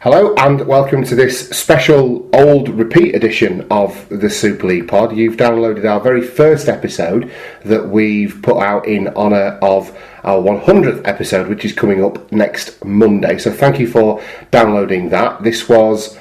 Hello and welcome to this special old repeat edition of the Super League pod. You've downloaded our very first episode that we've put out in honour of our 100th episode, which is coming up next Monday. So thank you for downloading that. This was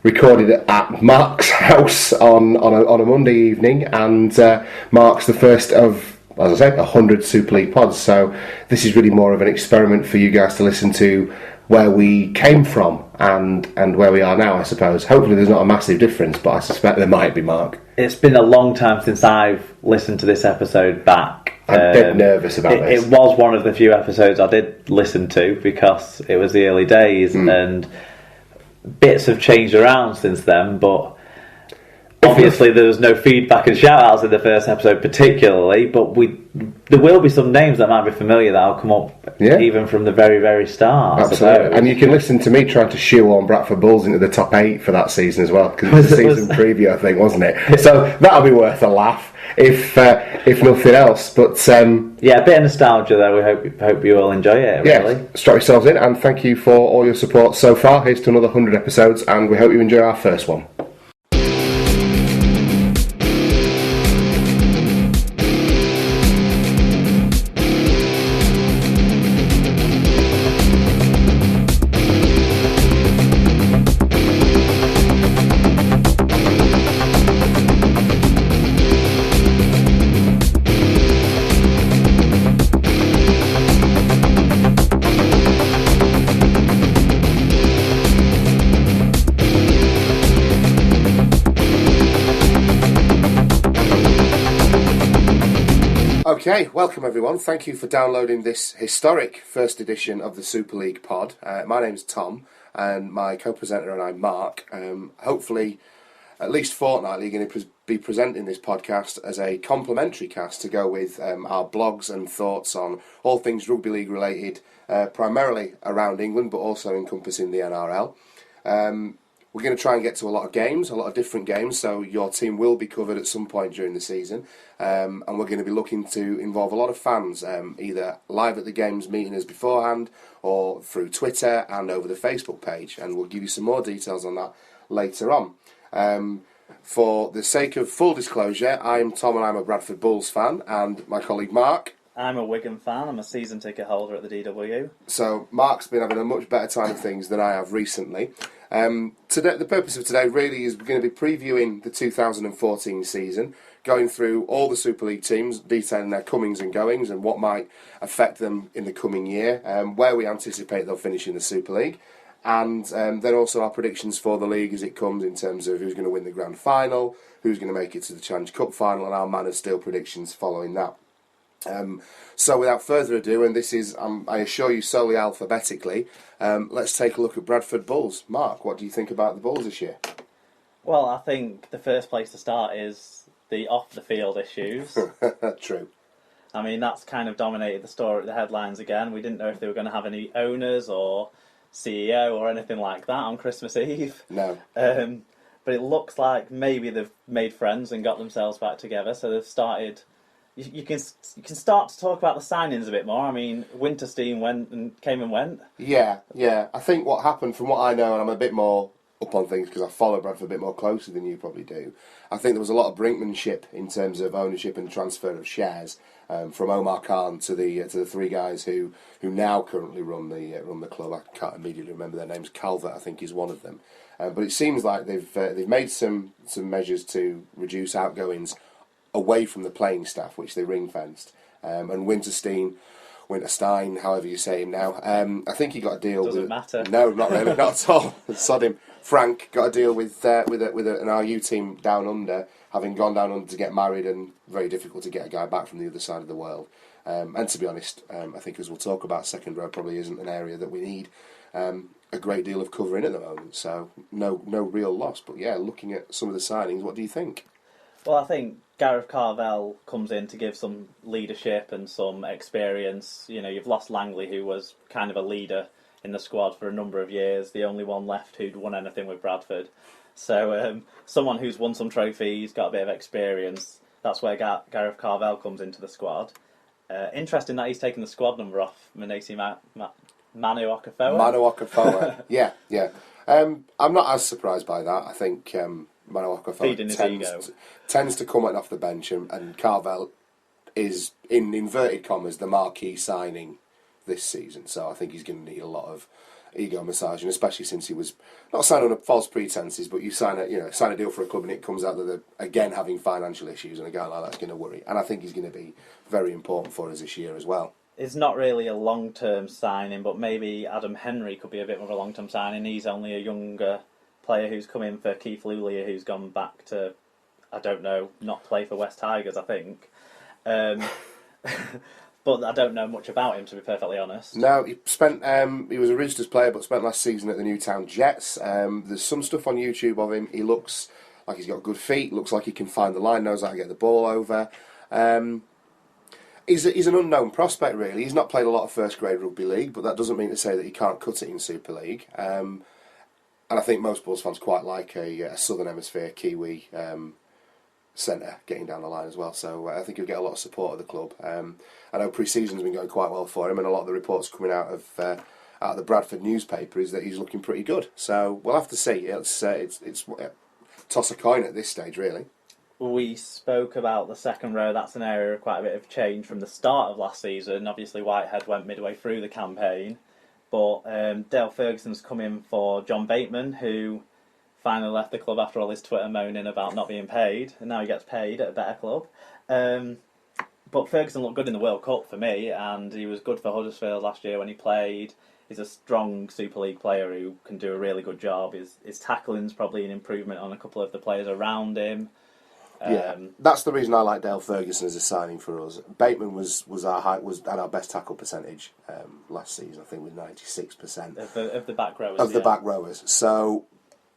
recorded at Mark's house on a Monday evening, and Mark's the first of, as I say, 100 Super League pods. So this is really more of an experiment for you guys to listen to where we came from and where we are now, I suppose. Hopefully there's not a massive difference, but I suspect there might be, Mark. It's been a long time since I've listened to this episode back. I'm dead nervous about this. It was one of the few episodes I did listen to because it was the early days and bits have changed around since then, but obviously there was no feedback and shout-outs in the first episode particularly, but there will be some names that might be familiar that will come up even from the very, very start. Absolutely. And you can listen to me trying to shoehorn Bradford Bulls into the top 8 for that season as well, because it was the season preview, I think, wasn't it? So that'll be worth a laugh, if nothing else. But yeah, a bit of nostalgia though. We hope you all enjoy it, really. Yeah, strap yourselves in, and thank you for all your support so far. Here's to another 100 episodes, and we hope you enjoy our first one. Okay, welcome everyone. Thank you for downloading this historic first edition of the Super League pod. My name's Tom, and my co-presenter and I, Mark. Hopefully, at least fortnightly, you're going to be presenting this podcast as a complimentary cast to go with our blogs and thoughts on all things rugby league related, primarily around England, but also encompassing the NRL. We're going to try and get to a lot of games, a lot of different games, so your team will be covered at some point during the season. And we're going to be looking to involve a lot of fans, either live at the games meeting us beforehand or through Twitter and over the Facebook page. And we'll give you some more details on that later on. For the sake of full disclosure, I'm Tom and I'm a Bradford Bulls fan, and my colleague Mark. I'm a Wigan fan. I'm a season ticket holder at the DW. So Mark's been having a much better time of things than I have recently. Today, the purpose of today really is we're going to be previewing the 2014 season, going through all the Super League teams, detailing their comings and goings and what might affect them in the coming year, where we anticipate they'll finish in the Super League, and then also our predictions for the league as it comes in terms of who's going to win the Grand Final, who's going to make it to the Challenge Cup Final, and our Man of Steel predictions following that. So without further ado, and this is, I assure you, solely alphabetically, let's take a look at Bradford Bulls. Mark, what do you think about the Bulls this year? Well, I think the first place to start is the off-the-field issues. True. I mean, that's kind of dominated the headlines again. We didn't know if they were going to have any owners or CEO or anything like that on Christmas Eve. No. But it looks like maybe they've made friends and got themselves back together, so they've started. You can start to talk about the signings a bit more. I mean, Winterstein came and went. Yeah. I think what happened, from what I know, and I'm a bit more up on things because I follow Bradford a bit more closely than you probably do. I think there was a lot of brinkmanship in terms of ownership and transfer of shares from Omar Khan to the three guys who now currently run the club. I can't immediately remember their names. Calvert, I think, is one of them. But it seems like they've made some measures to reduce outgoings away from the playing staff, which they ring-fenced. And Winterstein, however you say him now, I think he got a deal. Doesn't matter. No, not really, not at all. Sod him. Frank got a deal with an RU team down under, having gone down under to get married, and very difficult to get a guy back from the other side of the world. And to be honest, I think, as we'll talk about, second row probably isn't an area that we need a great deal of covering at the moment. So no real loss. But yeah, looking at some of the signings, what do you think? Well, I think Gareth Carvell comes in to give some leadership and some experience. You know, you've lost Langley, who was kind of a leader in the squad for a number of years, the only one left who'd won anything with Bradford. So someone who's won some trophies, got a bit of experience, that's where Gareth Carvell comes into the squad. Interesting that he's taken the squad number off Manesi Manu Okafoa. Manu Okafoa, yeah. I'm not as surprised by that. I think Mano Feeding his ego. tends to come off the bench, and Carvel is, in inverted commas, the marquee signing this season. So I think he's going to need a lot of ego massaging, especially since he was not signed on false pretenses, but you sign a deal for a club and it comes out that they're again having financial issues, and a guy like that's going to worry. And I think he's going to be very important for us this year as well. It's not really a long-term signing, but maybe Adam Henry could be a bit more of a long-term signing. He's only a younger player who's come in for Keith Lulia, who's gone back to, I don't know, not play for West Tigers, I think. But I don't know much about him, to be perfectly honest. No, he spent. He was a Roosters player, but spent last season at the Newtown Jets. There's some stuff on YouTube of him. He looks like he's got good feet. Looks like he can find the line. Knows how to get the ball over. He's an unknown prospect, really. He's not played a lot of first grade rugby league, but that doesn't mean to say that he can't cut it in Super League. And I think most Bulls fans quite like a Southern Hemisphere Kiwi centre getting down the line as well. So I think he'll get a lot of support at the club. I know pre-season's been going quite well for him, and a lot of the reports coming out of the Bradford newspaper is that he's looking pretty good. So we'll have to see. It's toss a coin at this stage, really. We spoke about the second row. That's an area of quite a bit of change from the start of last season. Obviously, Whitehead went midway through the campaign, but Dale Ferguson's come in for John Bateman, who finally left the club after all his Twitter moaning about not being paid, and now he gets paid at a better club. But Ferguson looked good in the World Cup for me, and he was good for Huddersfield last year when he played. He's a strong Super League player who can do a really good job. His tackling's probably an improvement on a couple of the players around him. Yeah, that's the reason I like Dale Ferguson as a signing for us. Bateman was at our best tackle percentage last season. I think with 96% of the back rowers. The back rowers. So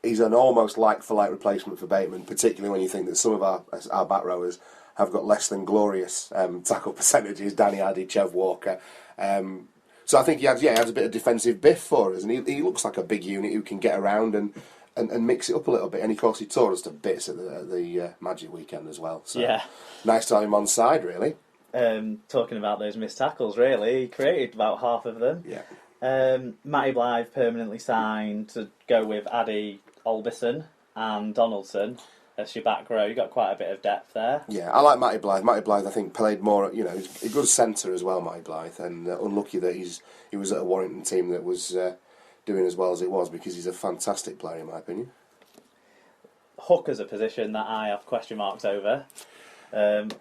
he's an almost like for like replacement for Bateman, particularly when you think that some of our back rowers have got less than glorious tackle percentages. Danny Addy, Chev Walker. So I think he has a bit of defensive biff for us, and he looks like a big unit who can get around and mix it up a little bit. And of course he tore us to bits at the Magic weekend as well. So yeah, nice to have him on side, really. Talking about those missed tackles, really, he created about half of them. Yeah. Matty Blythe permanently signed to go with Addy, Olbison and Donaldson as your back row. You got quite a bit of depth there. Yeah, I like Matty Blythe. Matty Blythe, I think, played more. He's a good centre as well, Matty Blythe, and unlucky that he was at a Warrington team that was doing as well as it was, because he's a fantastic player in my opinion. Hooker's a position that I have question marks over.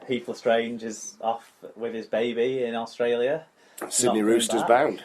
Heath Lestrange is off with his baby in Australia. Sydney Roosters bound.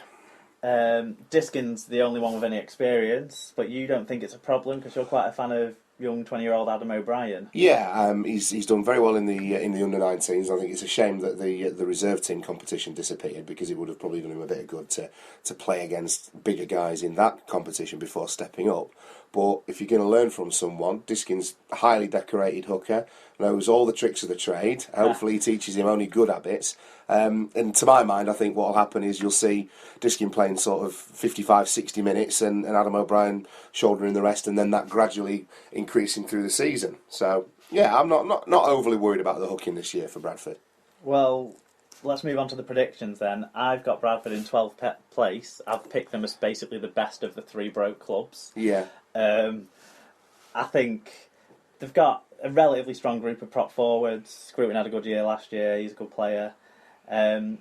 Diskin's the only one with any experience, but you don't think it's a problem because you're quite a fan of young 20-year-old Adam O'Brien. Yeah, he's done very well in the under-19s. I think it's a shame that the reserve team competition disappeared, because it would have probably done him a bit of good to play against bigger guys in that competition before stepping up. But if you're going to learn from someone, Diskin's a highly decorated hooker, knows all the tricks of the trade. Hopefully he teaches him only good habits. And to my mind, I think what will happen is you'll see Diskin playing sort of 55, 60 minutes and Adam O'Brien shouldering the rest, and then that gradually increasing through the season. So, yeah, I'm not overly worried about the hooking this year for Bradford. Well, let's move on to the predictions then. I've got Bradford in 12th place. I've picked them as basically the best of the three broke clubs. Yeah. I think they've got a relatively strong group of prop forwards. Scruton had a good year last year. He's a good player. I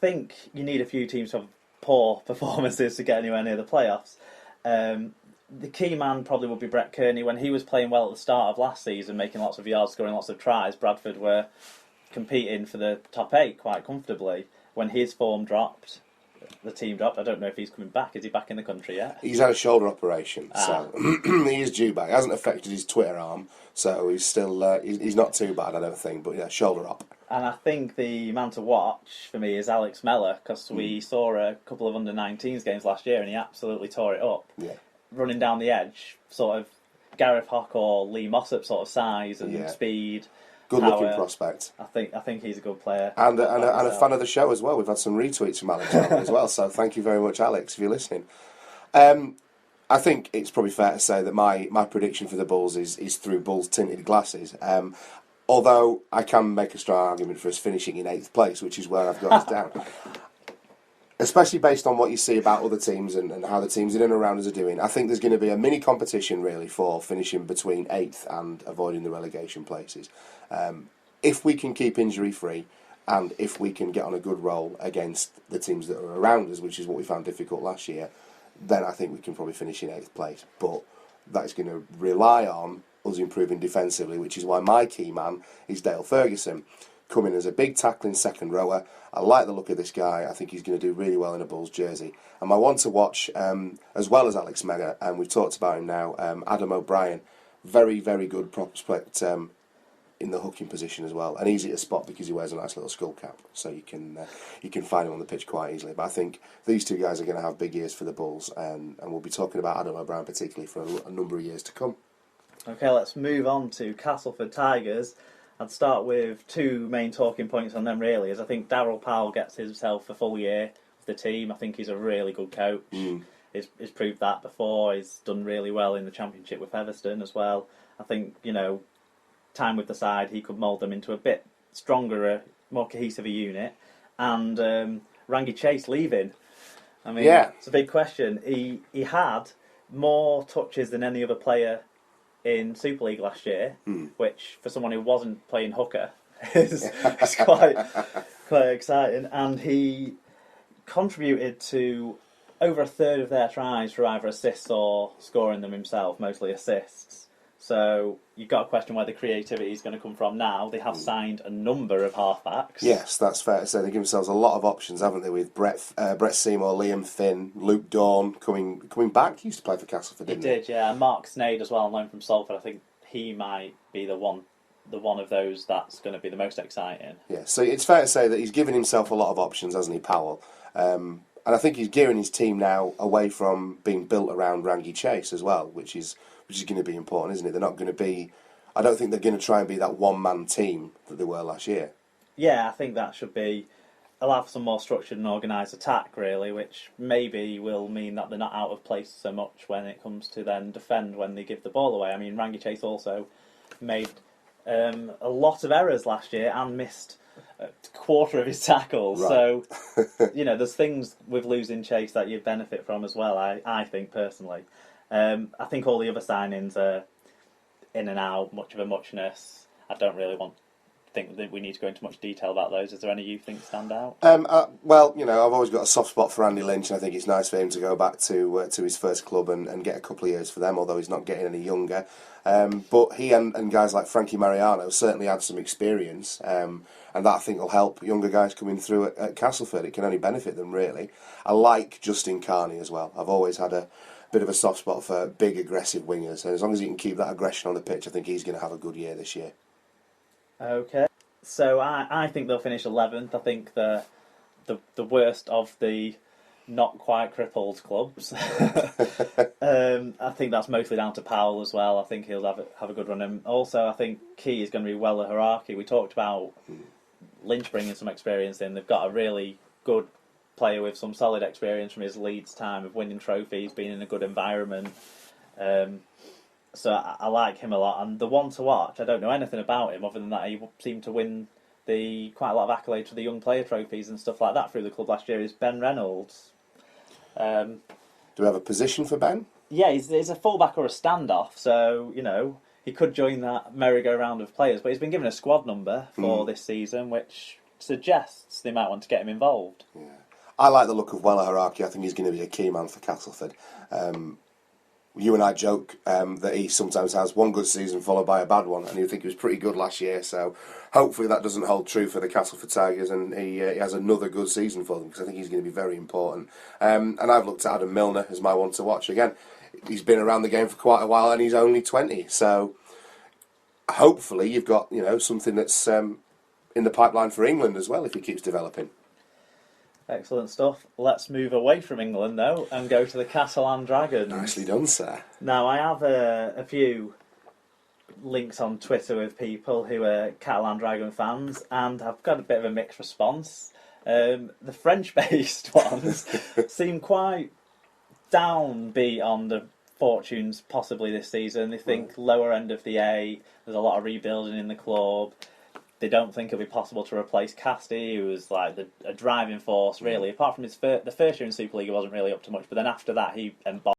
think you need a few teams to have poor performances to get anywhere near the playoffs. The key man probably would be Brett Kearney. When he was playing well at the start of last season, making lots of yards, scoring lots of tries, Bradford were competing for the top 8 quite comfortably. When his form dropped, the team dropped. I don't know if he's coming back. Is he back in the country yet? He's had a shoulder operation, so he is due back. It hasn't affected his Twitter arm, so he's still he's not too bad, I don't think. But yeah, shoulder up. And I think the man to watch for me is Alex Mellor, because we saw a couple of under-19s games last year and he absolutely tore it up. Yeah. Running down the edge, sort of Gareth Hock or Lee Mossop sort of size and speed. Good-looking prospect. I think he's a good player. And a fan of the show as well. We've had some retweets from Alex as well, so thank you very much, Alex, if you're listening. I think it's probably fair to say that my prediction for the Bulls is through Bulls tinted glasses. Although I can make a strong argument for us finishing in 8th place, which is where I've got us down. especially based on what you see about other teams and how the teams in and around us are doing, I think there's going to be a mini competition really for finishing between 8th and avoiding the relegation places. If we can keep injury free and if we can get on a good roll against the teams that are around us, which is what we found difficult last year, then I think we can probably finish in 8th place. But that is going to rely on us improving defensively, which is why my key man is Dale Ferguson, coming as a big tackling second rower. I like the look of this guy. I think he's going to do really well in a Bulls jersey. And my one to watch, as well as Alex Mega, and we've talked about him now, Adam O'Brien, very, very good prospect in the hooking position as well, and easy to spot because he wears a nice little skull cap, so you can find him on the pitch quite easily. But I think these two guys are going to have big years for the Bulls, and we'll be talking about Adam O'Brien particularly for a number of years to come. Okay, let's move on to Castleford Tigers. I'd start with two main talking points on them really, as I think Darryl Powell gets himself a full year with the team. I think he's a really good coach. He's proved that before. He's done really well in the Championship with Featherstone as well. I think, time with the side, he could mould them into a bit stronger, more cohesive a unit. And Rangi Chase leaving. I mean, It's a big question. He had more touches than any other player in Super League last year, which for someone who wasn't playing hooker is quite exciting. And he contributed to over a third of their tries for either assists or scoring them himself, mostly assists. So you've got to question where the creativity is going to come from now. They have signed a number of halfbacks. Yes, that's fair to say. They give themselves a lot of options, haven't they, with Brett Seymour, Liam Finn, Luke Dawn coming back. He used to play for Castleford, didn't he? He did, yeah. And Mark Snade as well, known from Salford. I think he might be the one of those that's going to be the most exciting. Yeah, so it's fair to say that he's given himself a lot of options, hasn't he, Powell? And I think he's gearing his team now away from being built around Rangi Chase as well, which is going to be important, isn't it? They're not going to be... I don't think they're going to try and be that one-man team that they were last year. Yeah, I think that should be... allow for some more structured and organised attack, really, which maybe will mean that they're not out of place so much when it comes to then defend when they give the ball away. I mean, Rangi Chase also made a lot of errors last year and missed a quarter of his tackles. Right. So, there's things with losing Chase that you benefit from as well, I think, personally. I think all the other signings are in and out, much of a muchness. I don't really think that we need to go into much detail about those. Is there any you think stand out? Well, I've always got a soft spot for Andy Lynch, and I think it's nice for him to go back to his first club and get a couple of years for them, although he's not getting any younger. But he and guys like Frankie Mariano certainly add some experience, and that I think will help younger guys coming through at Castleford. It can only benefit them, really. I like Justin Carney as well. I've always had a bit of a soft spot for big, aggressive wingers, and as long as he can keep that aggression on the pitch, I think he's going to have a good year this year. Okay, so I think they'll finish 11th. I think the worst of the not quite crippled clubs. I think that's mostly down to Powell as well. I think he'll have a good run. And also, I think key is going to be Weller Haraki. We talked about Lynch bringing some experience in. They've got a really good player with some solid experience from his Leeds time of winning trophies, being in a good environment. So I like him a lot. And the one to watch, I don't know anything about him other than that he seemed to win quite a lot of accolades for the young player trophies and stuff like that through the club last year, is Ben Reynolds. Do we have a position for Ben? Yeah, he's a fullback or a standoff, so, he could join that merry-go-round of players, but he's been given a squad number for this season, which suggests they might want to get him involved. Yeah. I like the look of Weller Haraki. I think he's going to be a key man for Castleford. You and I joke that he sometimes has one good season followed by a bad one, and you think he was pretty good last year, so hopefully that doesn't hold true for the Castleford Tigers, and he has another good season for them, because I think he's going to be very important. And I've looked at Adam Milner as my one to watch. Again, he's been around the game for quite a while, and he's only 20, so hopefully you've got something that's in the pipeline for England as well if he keeps developing. Excellent stuff. Let's move away from England, though, and go to the Catalan Dragons. Nicely done, sir. Now, I have a few links on Twitter with people who are Catalan Dragon fans, and I've got a bit of a mixed response. The French-based ones seem quite downbeat on the fortunes possibly this season. They think lower end of the A, there's a lot of rebuilding in the club. they don't think it'll be possible to replace Casti, who was like a driving force, really. Apart from the first year in Super League, he wasn't really up to much. But then after that, he embodied